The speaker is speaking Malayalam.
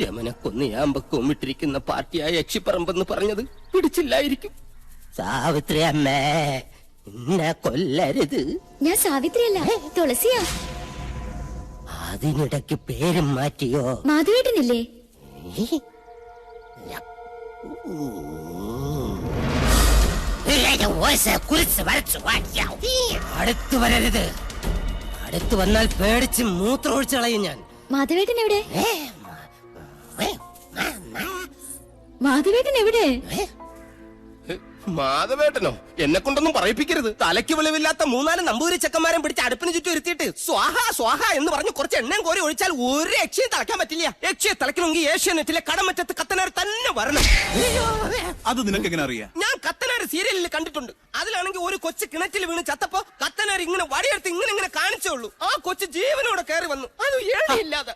യമനെ കൊന്നിയാമ്പ കൊമ്മിട്ടിരിക്കുന്ന പാർട്ടിയായ യക്ഷിപ്പറമ്പെന്ന് പറഞ്ഞത് പിടിച്ചില്ലായിരിക്കും. സാവിത്രി അമ്മേ, എന്നെ കൊല്ലരുത്. ഞാൻ സാവിത്രിയല്ല, തുളസിയാ. അതിനിടയ്ക്ക് പേരും മാറ്റിയോ? മാധവേട്ടനില്ലേ? അടുത്തു വരരുത്. അടുത്തു വന്നാൽ പേടിച്ച് മൂത്രം ഒഴിച്ചു കളയും ഞാൻ. മാധവേട്ടൻ എവിടെ? മാധവേട്ടൻ എവിടെ? മാധവേട്ടനോ? എന്നെ കൊണ്ടൊന്നും പറയിപ്പിക്കരുത്. തലയ്ക്ക് വെളിവില്ലാത്ത 3-4 നമ്പൂരി ചെക്കന്മാരെ പിടിച്ച് അടുപ്പിന് ചുറ്റും ഇരുത്തിയിട്ട് സ്വാഹ സ്വാഹ എന്ന് പറഞ്ഞ് കുറച്ച് എണ്ണയും കോരി ഒഴിച്ചാൽ ഒരു യക്ഷിയെ തിളക്കാൻ പറ്റില്ല. യക്ഷിയെ തിളക്കണമെങ്കിൽ ഏഷ്യാനെറ്റിലെ കടമറ്റത്ത് കത്തനാർ തന്നെ വരണം. അത് നിനക്ക് എങ്ങനെ അറിയാം? ഞാൻ കത്തനാർ സീരിയലിൽ കണ്ടിട്ടുണ്ട്. അതിലാണെങ്കിൽ ഒരു കൊച്ചു കിണറ്റിൽ വീണ് ചത്തപ്പോ കത്തനാർ ഇങ്ങനെ വടിയെടുത്ത് ഇങ്ങനെ കാണിച്ചേ ഉള്ളൂ. ആ കൊച്ചു ജീവനോടെ കയറി വന്നു. അത് ഏഴില്ലാതെ.